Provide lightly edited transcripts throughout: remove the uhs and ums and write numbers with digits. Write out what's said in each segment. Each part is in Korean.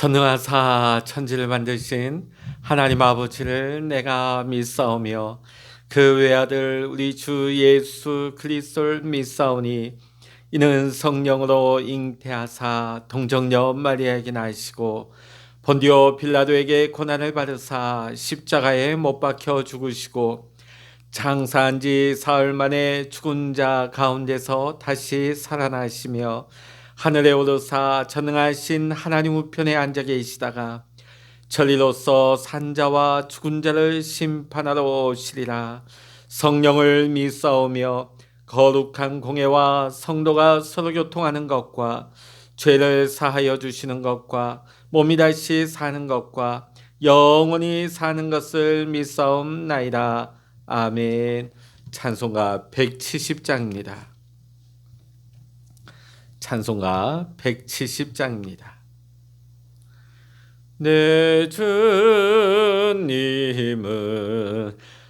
전능하사 천지를 만드신 하나님 아버지를 내가 믿사오며 그 외아들 우리 주 예수 그리스도를 믿사오니 이는 성령으로 잉태하사 동정녀 마리아에게 나시고 본디오 빌라도에게 고난을 받으사 십자가에 못 박혀 죽으시고 장사한 지 사흘 만에 죽은 자 가운데서 다시 살아나시며 하늘에 오르사 전능하신 하나님 우편에 앉아 계시다가 천리로서 산자와 죽은 자를 심판하러 오시리라. 성령을 믿사오며 거룩한 공예와 성도가 서로 교통하는 것과 죄를 사하여 주시는 것과 몸이 다시 사는 것과 영원히 사는 것을 믿사옵나이다. 아멘. 찬송가 170장입니다. 찬송가 170장입니다. 내 주님은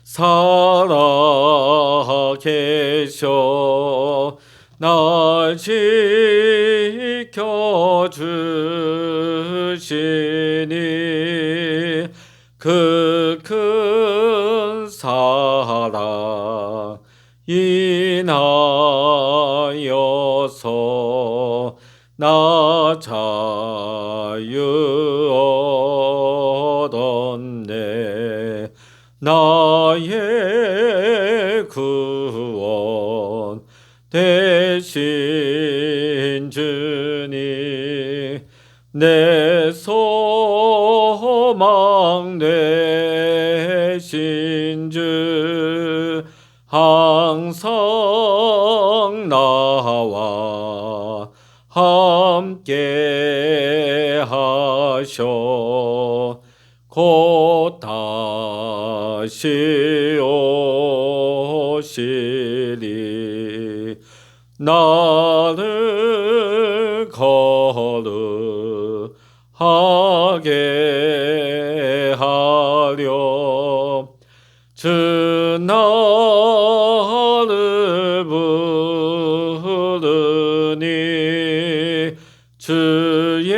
살아계셔 날 지켜주시니 그 큰 사랑 인하여서 나 자유 얻었네. 나의 구원 대신 주니 내 소망 되신 주 항상 나와 함께 하셔 곧 다시 오시리. 나를 거룩하게 하려 주 나를 부르니 주의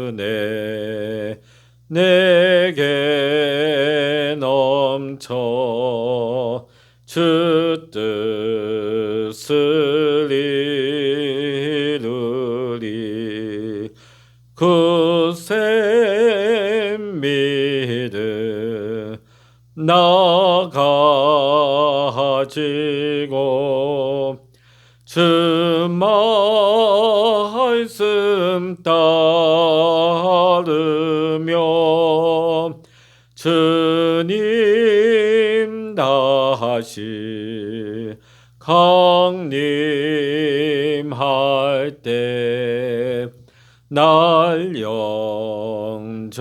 은혜 내게 넘쳐 주 뜻을 이루리. 굳세 믿음 나가지고 주 말씀 따르며 주님 다시 강림할 때 날 영접하시리.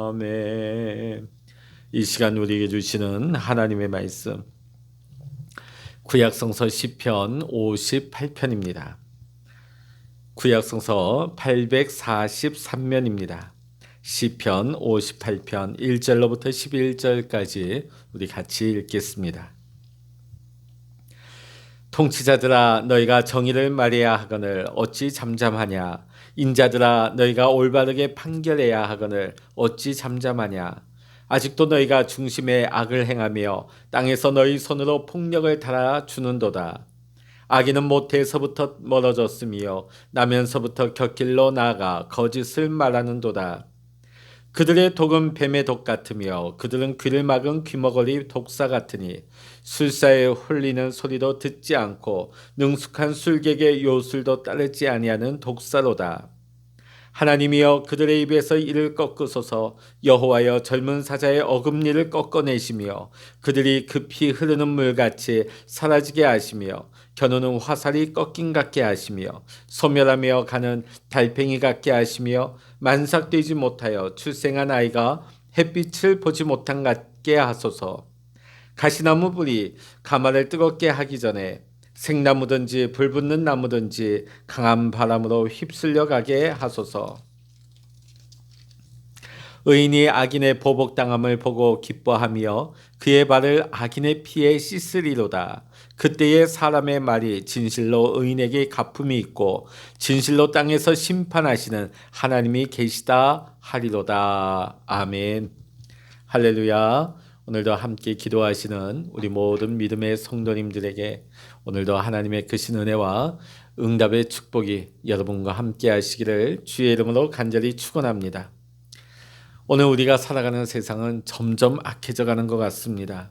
아멘. 이 시간 우리에게 주시는 하나님의 말씀 구약성서 시편 58편입니다. 구약성서 843면입니다. 시편 58편 1절로부터 11절까지 우리 같이 읽겠습니다. 통치자들아 너희가 정의를 말해야 하거늘 어찌 잠잠하냐. 인자들아 너희가 올바르게 판결해야 하거늘 어찌 잠잠하냐. 아직도 너희가 중심에 악을 행하며 땅에서 너희 손으로 폭력을 달아주는도다. 악인은 모태에서부터 멀어졌으며 나면서부터 곁길로 나아가 거짓을 말하는도다. 그들의 독은 뱀의 독 같으며 그들은 귀를 막은 귀머거리 독사 같으니 술사에 홀리는 소리도 듣지 않고 능숙한 술객의 요술도 따르지 아니하는 독사로다. 하나님이여 그들의 입에서 이를 꺾으소서. 여호와여 젊은 사자의 어금니를 꺾어내시며 그들이 급히 흐르는 물같이 사라지게 하시며 겨누는 화살이 꺾인 같게 하시며 소멸하며 가는 달팽이 같게 하시며 만삭되지 못하여 출생한 아이가 햇빛을 보지 못한 같게 하소서. 가시나무 불이 가마를 뜨겁게 하기 전에 생나무든지 불붙는 나무든지 강한 바람으로 휩쓸려 가게 하소서. 의인이 악인의 보복당함을 보고 기뻐하며 그의 발을 악인의 피에 씻으리로다. 그때에 사람의 말이 진실로 의인에게 갚음이 있고 진실로 땅에서 심판하시는 하나님이 계시다 하리로다. 아멘. 할렐루야. 오늘도 함께 기도하시는 우리 모든 믿음의 성도님들에게 오늘도 하나님의 크신 은혜와 응답의 축복이 여러분과 함께 하시기를 주의 이름으로 간절히 축원합니다. 오늘 우리가 살아가는 세상은 점점 악해져 가는 것 같습니다.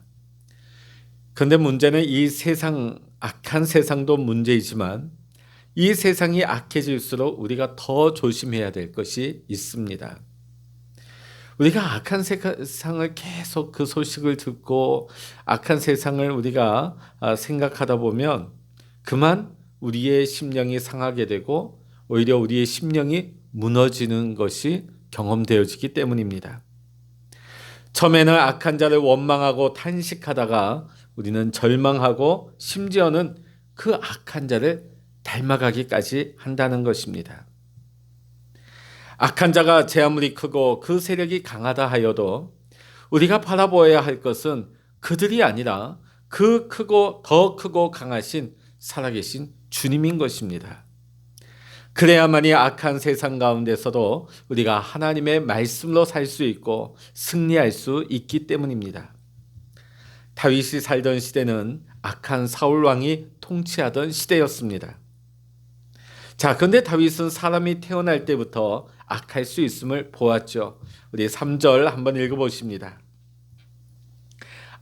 그런데 문제는 이 세상, 악한 세상도 문제이지만 이 세상이 악해질수록 우리가 더 조심해야 될 것이 있습니다. 우리가 악한 세상을 계속 그 소식을 듣고 악한 세상을 우리가 생각하다 보면 그만 우리의 심령이 상하게 되고 오히려 우리의 심령이 무너지는 것이 경험되어지기 때문입니다. 처음에는 악한 자를 원망하고 탄식하다가 우리는 절망하고 심지어는 그 악한 자를 닮아가기까지 한다는 것입니다. 악한 자가 제 아무리 크고 그 세력이 강하다 하여도 우리가 바라보아야 할 것은 그들이 아니라 그 크고 더 크고 강하신 살아계신 주님인 것입니다. 그래야만이 악한 세상 가운데서도 우리가 하나님의 말씀으로 살 수 있고 승리할 수 있기 때문입니다. 다윗이 살던 시대는 악한 사울 왕이 통치하던 시대였습니다. 자, 그런데 다윗은 사람이 태어날 때부터 악할 수 있음을 보았죠. 우리 3절 한번 읽어보십니다.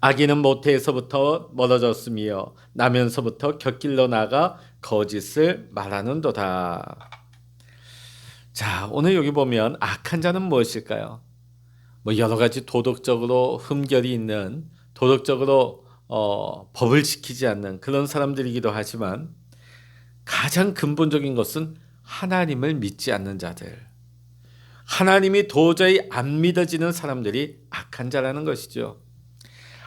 악인은 모태에서부터 멀어졌으며 나면서부터 곁길로 나가 거짓을 말하는도다. 자, 오늘 여기 보면 악한 자는 무엇일까요? 여러 가지 도덕적으로 흠결이 있는 도덕적으로 법을 지키지 않는 그런 사람들이기도 하지만 가장 근본적인 것은 하나님을 믿지 않는 자들, 하나님이 도저히 안 믿어지는 사람들이 악한 자라는 것이죠.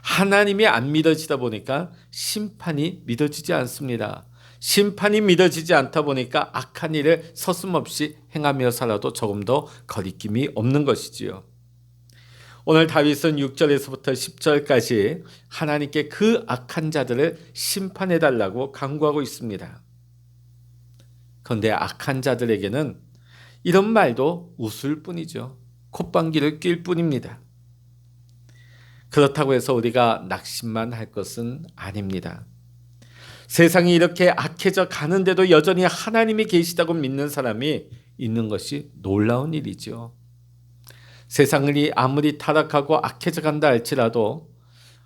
하나님이 안 믿어지다 보니까 심판이 믿어지지 않습니다. 심판이 믿어지지 않다 보니까 악한 일을 서슴없이 행하며 살아도 조금 더 거리낌이 없는 것이지요. 오늘 다윗은 6절에서부터 10절까지 하나님께 그 악한 자들을 심판해달라고 간구하고 있습니다. 그런데 악한 자들에게는 이런 말도 웃을 뿐이죠. 콧방귀를 낄 뿐입니다. 그렇다고 해서 우리가 낙심만 할 것은 아닙니다. 세상이 이렇게 악해져 가는데도 여전히 하나님이 계시다고 믿는 사람이 있는 것이 놀라운 일이죠. 세상이 아무리 타락하고 악해져 간다 할지라도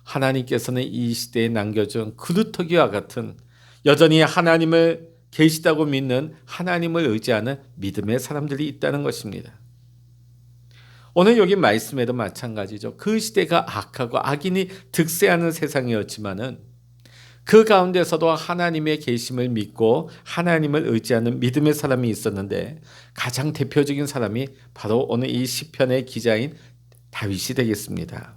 하나님께서는 이 시대에 남겨준 그루터기와 같은 여전히 하나님을 계시다고 믿는 하나님을 의지하는 믿음의 사람들이 있다는 것입니다. 오늘 여기 말씀에도 마찬가지죠. 그 시대가 악하고 악인이 득세하는 세상이었지만은 그 가운데서도 하나님의 계심을 믿고 하나님을 의지하는 믿음의 사람이 있었는데 가장 대표적인 사람이 바로 오늘 이 시편의 기자인 다윗이 되겠습니다.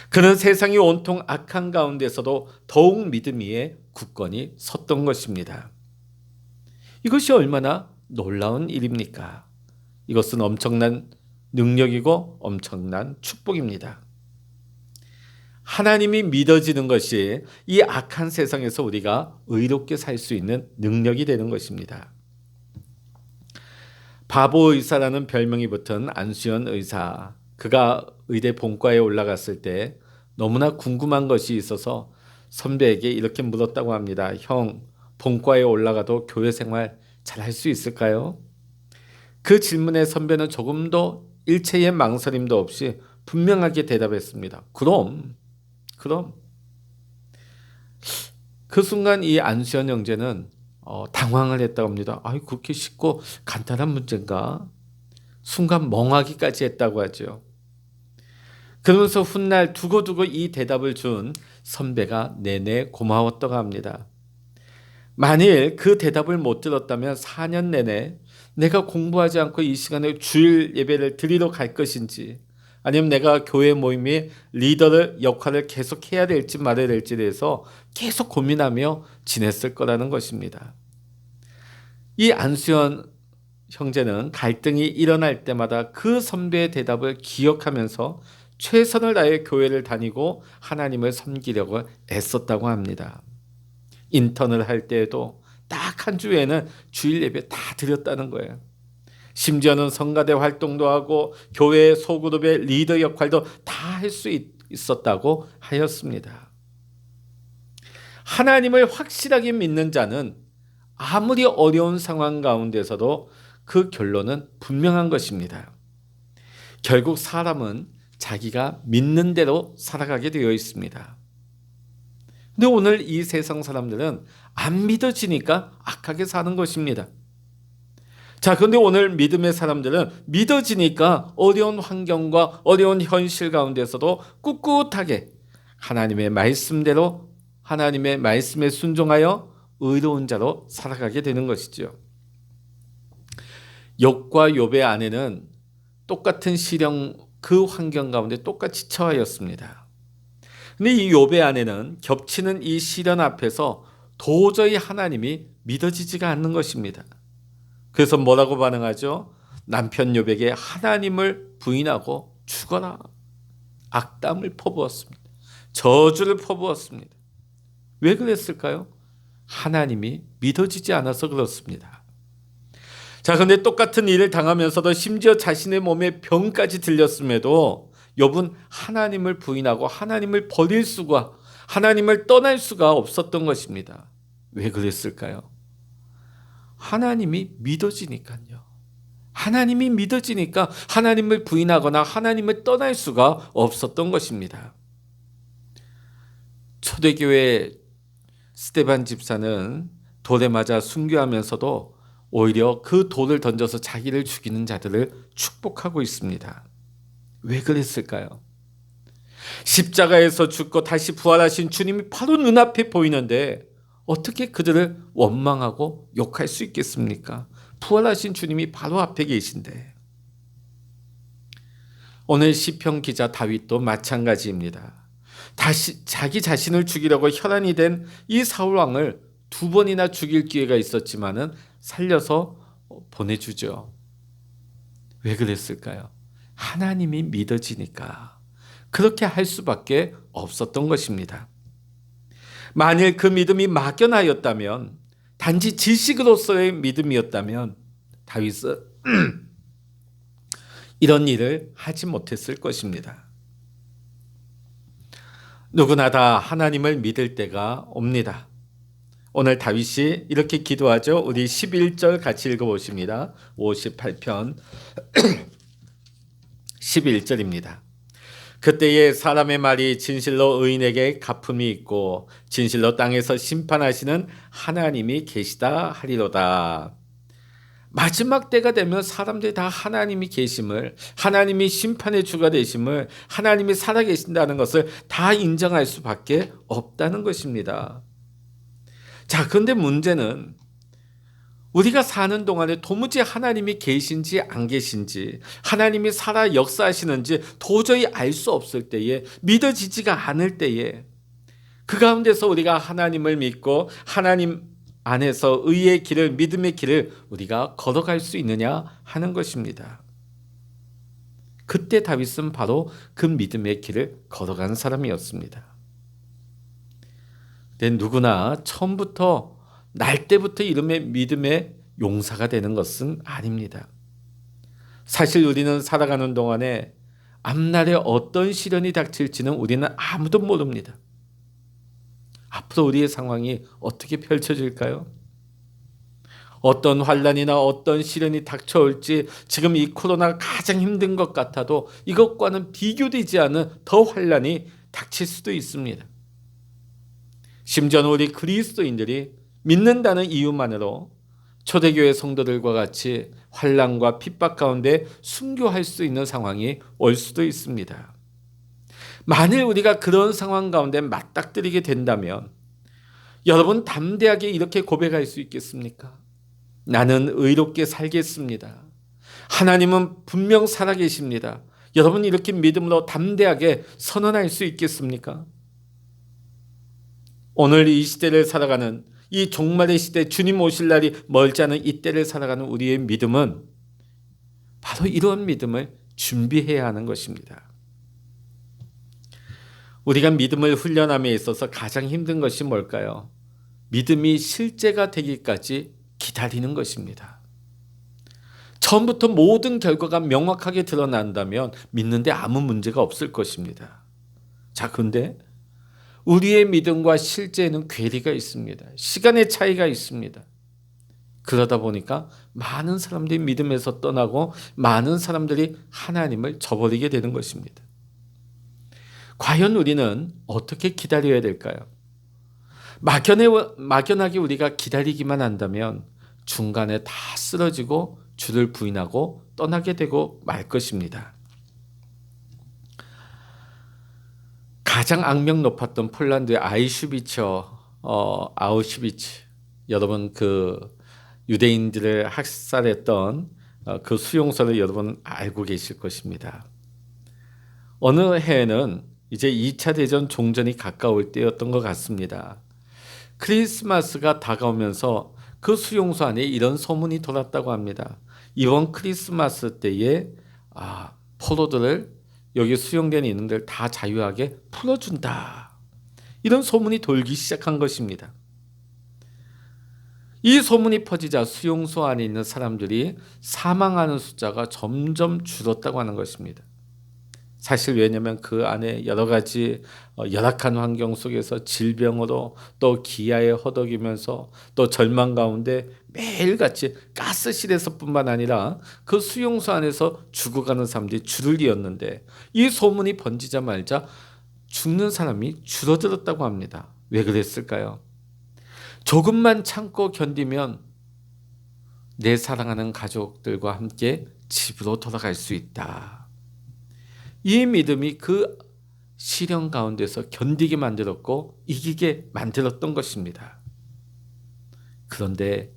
그는 세상이 온통 악한 가운데서도 더욱 믿음 위에 굳건히 섰던 것입니다. 이것이 얼마나 놀라운 일입니까? 이것은 엄청난 능력이고 엄청난 축복입니다. 하나님이 믿어지는 것이 이 악한 세상에서 우리가 의롭게 살 수 있는 능력이 되는 것입니다. 바보 의사라는 별명이 붙은 안수연 의사, 그가 의대 본과에 올라갔을 때 너무나 궁금한 것이 있어서 선배에게 이렇게 물었다고 합니다. 형, 본과에 올라가도 교회 생활 잘 할 수 있을까요? 그 질문에 선배는 조금도 일체의 망설임도 없이 분명하게 대답했습니다. 그럼. 그 순간 이 안수연 형제는 당황을 했다고 합니다. 그렇게 쉽고 간단한 문제인가? 순간 멍하기까지 했다고 하죠. 그러면서 훗날 두고두고 이 대답을 준 선배가 내내 고마웠다고 합니다. 만일 그 대답을 못 들었다면 4년 내내 내가 공부하지 않고 이 시간에 주일 예배를 드리러 갈 것인지 아니면 내가 교회 모임의 리더를 역할을 계속 해야 될지 말아야 될지에 대해서 계속 고민하며 지냈을 거라는 것입니다. 이 안수연 형제는 갈등이 일어날 때마다 그 선배의 대답을 기억하면서 최선을 다해 교회를 다니고 하나님을 섬기려고 애썼다고 합니다. 인턴을 할 때에도 딱 한 주에는 주일 예배 다 드렸다는 거예요. 심지어는 성가대 활동도 하고 교회 소그룹의 리더 역할도 다 할 수 있었다고 하였습니다. 하나님을 확실하게 믿는 자는 아무리 어려운 상황 가운데서도 그 결론은 분명한 것입니다. 결국 사람은 자기가 믿는 대로 살아가게 되어 있습니다. 근데 오늘 이 세상 사람들은 안 믿어지니까 악하게 사는 것입니다. 자, 그런데 오늘 믿음의 사람들은 믿어지니까 어려운 환경과 어려운 현실 가운데서도 꿋꿋하게 하나님의 말씀대로 하나님의 말씀에 순종하여 의로운 자로 살아가게 되는 것이죠. 욥과 욥의 아내는 똑같은 시련 그 환경 가운데 똑같이 처하였습니다. 근데 이 욥의 아내는 겹치는 이 시련 앞에서 도저히 하나님이 믿어지지가 않는 것입니다. 그래서 뭐라고 반응하죠? 남편 욥에게 하나님을 부인하고 죽어라. 악담을 퍼부었습니다. 저주를 퍼부었습니다. 왜 그랬을까요? 하나님이 믿어지지 않아서 그렇습니다. 자, 그런데 똑같은 일을 당하면서도 심지어 자신의 몸에 병까지 들렸음에도 욥은 하나님을 부인하고 하나님을 버릴 수가, 하나님을 떠날 수가 없었던 것입니다. 왜 그랬을까요? 하나님이 믿어지니까요. 하나님이 믿어지니까 하나님을 부인하거나 하나님을 떠날 수가 없었던 것입니다. 초대교회 스데반 집사는 돌에 맞아 순교하면서도 오히려 그 돌을 던져서 자기를 죽이는 자들을 축복하고 있습니다. 왜 그랬을까요? 십자가에서 죽고 다시 부활하신 주님이 바로 눈앞에 보이는데 어떻게 그들을 원망하고 욕할 수 있겠습니까? 부활하신 주님이 바로 앞에 계신데. 오늘 시편 기자 다윗도 마찬가지입니다. 다시 자기 자신을 죽이려고 혈안이 된 이 사울 왕을 2번이나 죽일 기회가 있었지만은 살려서 보내주죠. 왜 그랬을까요? 하나님이 믿어지니까 그렇게 할 수밖에 없었던 것입니다. 만일 그 믿음이 막연하였다면, 단지 지식으로서의 믿음이었다면 다윗은 이런 일을 하지 못했을 것입니다. 누구나 다 하나님을 믿을 때가 옵니다. 오늘 다윗이 이렇게 기도하죠. 우리 11절 같이 읽어보십니다. 58편 11절입니다. 그때에 사람의 말이 진실로 의인에게 갚음이 있고 진실로 땅에서 심판하시는 하나님이 계시다 하리로다. 마지막 때가 되면 사람들이 다 하나님이 계심을, 하나님이 심판의 주가 되심을, 하나님이 살아계신다는 것을 다 인정할 수밖에 없다는 것입니다. 자, 그런데 문제는 우리가 사는 동안에 도무지 하나님이 계신지 안 계신지, 하나님이 살아 역사하시는지 도저히 알 수 없을 때에, 믿어지지가 않을 때에 그 가운데서 우리가 하나님을 믿고 하나님 안에서 의의 길을, 믿음의 길을 우리가 걸어갈 수 있느냐 하는 것입니다. 그때 다윗은 바로 그 믿음의 길을 걸어간 사람이었습니다. 근데 누구나 처음부터 날 때부터 이름의 믿음의 용사가 되는 것은 아닙니다. 사실 우리는 살아가는 동안에 앞날에 어떤 시련이 닥칠지는 우리는 아무도 모릅니다. 앞으로 우리의 상황이 어떻게 펼쳐질까요? 어떤 환난이나 어떤 시련이 닥쳐올지 지금 이 코로나가 가장 힘든 것 같아도 이것과는 비교되지 않은 더 환난이 닥칠 수도 있습니다. 심지어는 우리 그리스도인들이 믿는다는 이유만으로 초대교회 성도들과 같이 환난과 핍박 가운데 순교할 수 있는 상황이 올 수도 있습니다. 만일 우리가 그런 상황 가운데 맞닥뜨리게 된다면 여러분 담대하게 이렇게 고백할 수 있겠습니까? 나는 의롭게 살겠습니다. 하나님은 분명 살아계십니다. 여러분 이렇게 믿음으로 담대하게 선언할 수 있겠습니까? 오늘 이 시대를 살아가는 이 종말의 시대 주님 오실 날이 멀지 않은 이때를 살아가는 우리의 믿음은 바로 이런 믿음을 준비해야 하는 것입니다. 우리가 믿음을 훈련함에 있어서 가장 힘든 것이 뭘까요? 믿음이 실제가 되기까지 기다리는 것입니다. 처음부터 모든 결과가 명확하게 드러난다면 믿는데 아무 문제가 없을 것입니다. 자, 그런데 우리의 믿음과 실제에는 괴리가 있습니다. 시간의 차이가 있습니다. 그러다 보니까 많은 사람들이 믿음에서 떠나고 많은 사람들이 하나님을 저버리게 되는 것입니다. 과연 우리는 어떻게 기다려야 될까요? 막연하게 우리가 기다리기만 한다면 중간에 다 쓰러지고 주를 부인하고 떠나게 되고 말 것입니다. 가장 악명 높았던 폴란드의 아우슈비츠, 여러분 그 유대인들을 학살했던 그 수용소를 여러분 알고 계실 것입니다. 어느 해에는 이제 2차 대전 종전이 가까울 때였던 것 같습니다. 크리스마스가 다가오면서 그 수용소 안에 이런 소문이 돌았다고 합니다. 이번 크리스마스 때에 포로들을 여기 수용된 인원들 다 자유하게 풀어준다. 이런 소문이 돌기 시작한 것입니다. 이 소문이 퍼지자 수용소 안에 있는 사람들이 사망하는 숫자가 점점 줄었다고 하는 것입니다. 사실 왜냐하면 그 안에 여러 가지 열악한 환경 속에서 질병으로 또 기아에 허덕이면서 또 절망 가운데 매일같이 가스실에서뿐만 아니라 그 수용소 안에서 죽어가는 사람들이 줄을 이었는데 이 소문이 번지자마자 죽는 사람이 줄어들었다고 합니다. 왜 그랬을까요? 조금만 참고 견디면 내 사랑하는 가족들과 함께 집으로 돌아갈 수 있다. 이 믿음이 그 시련 가운데서 견디게 만들었고 이기게 만들었던 것입니다. 그런데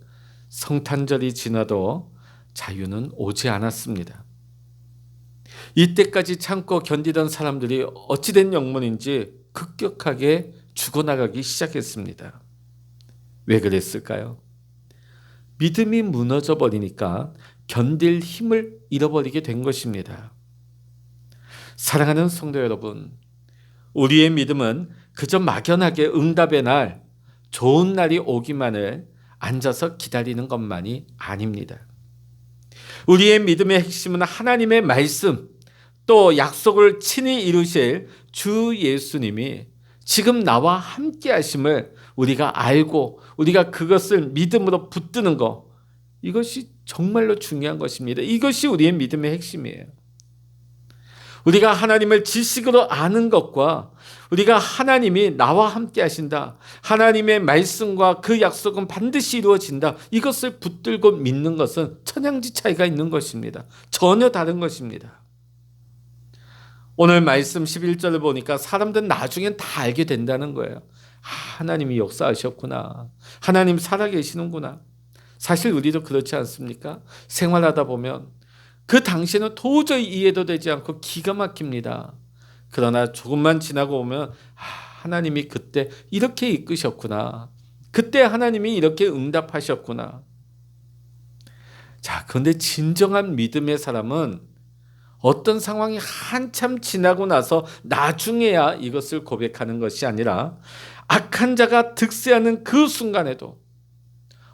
성탄절이 지나도 자유는 오지 않았습니다. 이때까지 참고 견디던 사람들이 어찌된 영문인지 급격하게 죽어나가기 시작했습니다. 왜 그랬을까요? 믿음이 무너져 버리니까 견딜 힘을 잃어버리게 된 것입니다. 사랑하는 성도 여러분, 우리의 믿음은 그저 막연하게 응답의 날, 좋은 날이 오기만을 앉아서 기다리는 것만이 아닙니다. 우리의 믿음의 핵심은 하나님의 말씀, 또 약속을 친히 이루실 주 예수님이 지금 나와 함께 하심을 우리가 알고 우리가 그것을 믿음으로 붙드는 것, 이것이 정말로 중요한 것입니다. 이것이 우리의 믿음의 핵심이에요. 우리가 하나님을 지식으로 아는 것과 우리가 하나님이 나와 함께 하신다, 하나님의 말씀과 그 약속은 반드시 이루어진다, 이것을 붙들고 믿는 것은 천양지 차이가 있는 것입니다. 전혀 다른 것입니다. 오늘 말씀 11절을 보니까 사람들은 나중엔 다 알게 된다는 거예요. 하나님이 역사하셨구나, 하나님 살아계시는구나. 사실 우리도 그렇지 않습니까? 생활하다 보면 그 당시에는 도저히 이해도 되지 않고 기가 막힙니다. 그러나 조금만 지나고 오면 하나님이 그때 이렇게 이끄셨구나, 그때 하나님이 이렇게 응답하셨구나. 자, 그런데 진정한 믿음의 사람은 어떤 상황이 한참 지나고 나서 나중에야 이것을 고백하는 것이 아니라 악한 자가 득세하는 그 순간에도,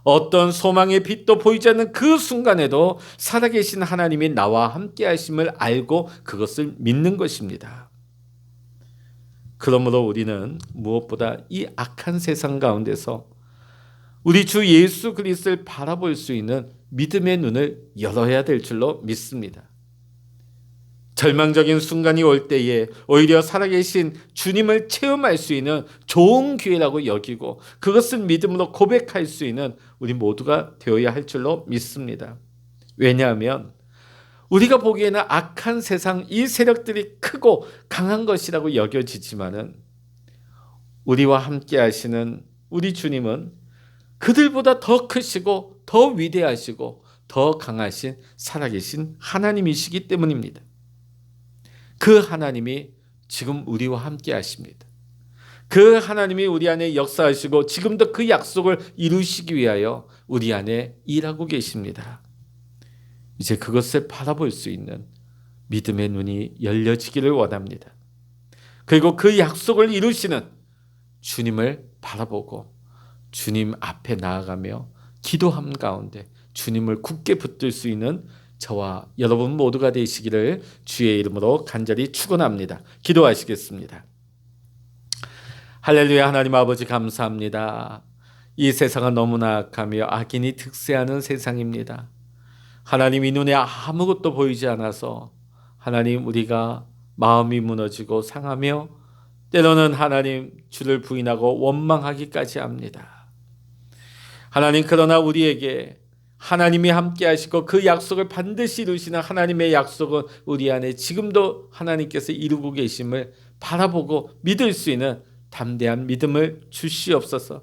어떤 소망의 빛도 보이지 않는 그 순간에도 살아계신 하나님이 나와 함께 하심을 알고 그것을 믿는 것입니다. 그러므로 우리는 무엇보다 이 악한 세상 가운데서 우리 주 예수 그리스도를 바라볼 수 있는 믿음의 눈을 열어야 될 줄로 믿습니다. 절망적인 순간이 올 때에 오히려 살아계신 주님을 체험할 수 있는 좋은 기회라고 여기고 그것을 믿음으로 고백할 수 있는 우리 모두가 되어야 할 줄로 믿습니다. 왜냐하면 우리가 보기에는 악한 세상, 이 세력들이 크고 강한 것이라고 여겨지지만은 우리와 함께 하시는 우리 주님은 그들보다 더 크시고 더 위대하시고 더 강하신 살아계신 하나님이시기 때문입니다. 그 하나님이 지금 우리와 함께 하십니다. 그 하나님이 우리 안에 역사하시고 지금도 그 약속을 이루시기 위하여 우리 안에 일하고 계십니다. 이제 그것을 바라볼 수 있는 믿음의 눈이 열려지기를 원합니다. 그리고 그 약속을 이루시는 주님을 바라보고 주님 앞에 나아가며 기도함 가운데 주님을 굳게 붙들 수 있는 저와 여러분 모두가 되시기를 주의 이름으로 간절히 축원합니다. 기도하시겠습니다. 할렐루야. 하나님 아버지 감사합니다. 이 세상은 너무나 악하며 악인이 득세하는 세상입니다. 하나님, 이 눈에 아무것도 보이지 않아서 하나님 우리가 마음이 무너지고 상하며 때로는 하나님 주를 부인하고 원망하기까지 합니다. 하나님, 그러나 우리에게 하나님이 함께 하시고 그 약속을 반드시 이루시는 하나님의 약속은 우리 안에 지금도 하나님께서 이루고 계심을 바라보고 믿을 수 있는 담대한 믿음을 주시옵소서.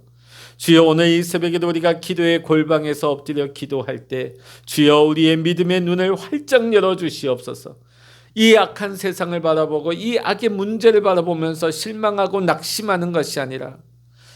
주여, 오늘 이 새벽에도 우리가 기도의 골방에서 엎드려 기도할 때 주여 우리의 믿음의 눈을 활짝 열어주시옵소서. 이 악한 세상을 바라보고 이 악의 문제를 바라보면서 실망하고 낙심하는 것이 아니라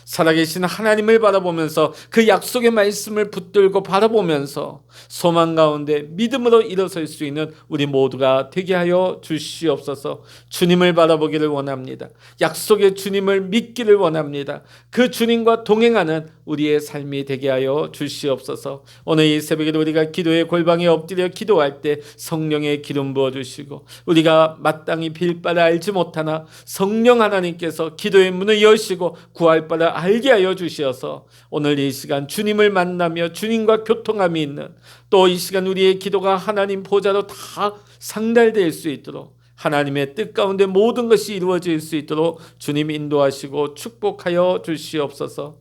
살아계신 하나님을 바라보면서 그 약속의 말씀을 붙들고 바라보면서 소망 가운데 믿음으로 일어설 수 있는 우리 모두가 되게 하여 주시옵소서. 주님을 바라보기를 원합니다. 약속의 주님을 믿기를 원합니다. 그 주님과 동행하는 우리의 삶이 되게 하여 주시옵소서. 오늘 이 새벽에도 우리가 기도의 골방에 엎드려 기도할 때 성령의 기름 부어주시고 우리가 마땅히 빌 바를 알지 못하나 성령 하나님께서 기도의 문을 여시고 구할 바를 알게 하여 주시어서 오늘 이 시간 주님을 만나며 주님과 교통함이 있는, 또 이 시간 우리의 기도가 하나님 보좌로 다 상달될 수 있도록 하나님의 뜻 가운데 모든 것이 이루어질 수 있도록 주님 인도하시고 축복하여 주시옵소서.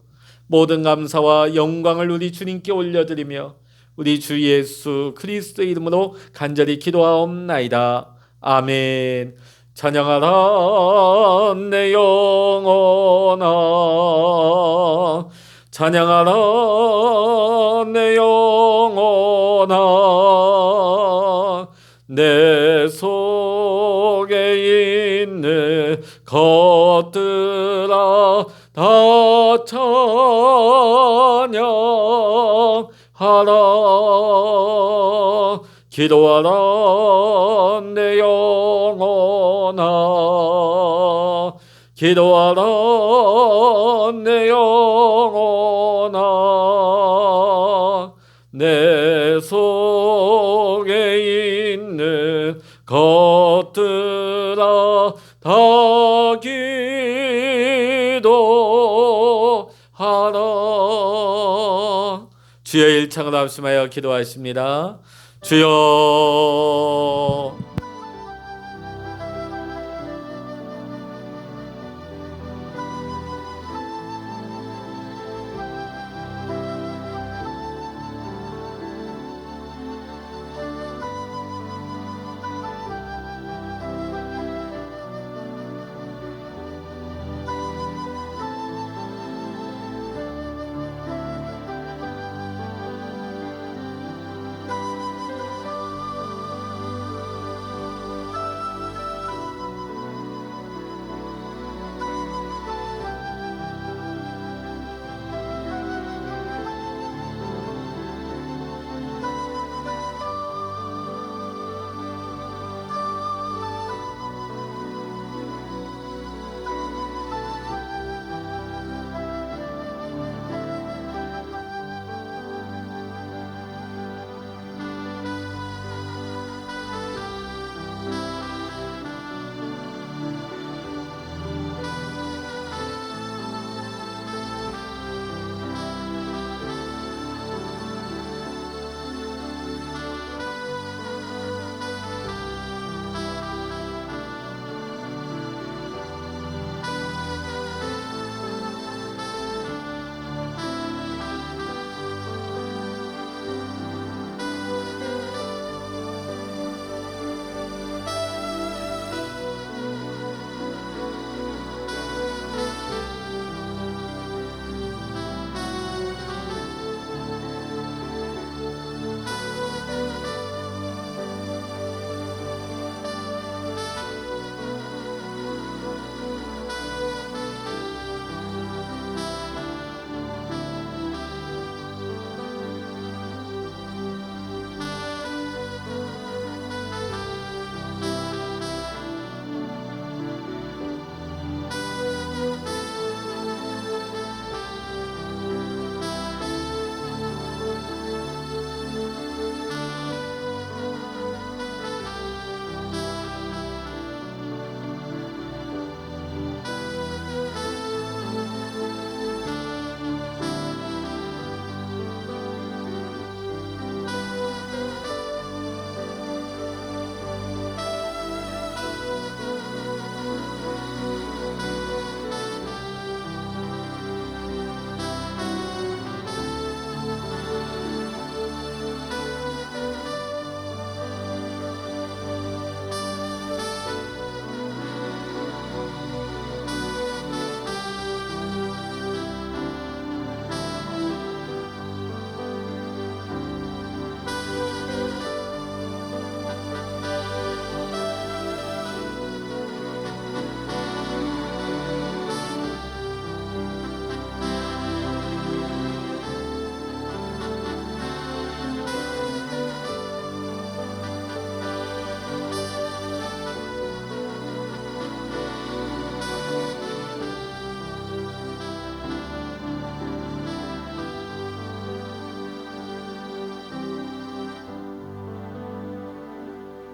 모든 감사와 영광을 우리 주님께 올려드리며 우리 주 예수 그리스도의 이름으로 간절히 기도하옵나이다. 아멘. 찬양하라 내 영혼아, 찬양하라 내 영혼아, 내 속에 있는 것들아 다 찬양하라. 기도하라 내 영혼아, 기도하라 내 영혼아, 내 속에 있는 것들아 다 기도하라. 주여, 일창을 합심하여 기도하십니다. 주여,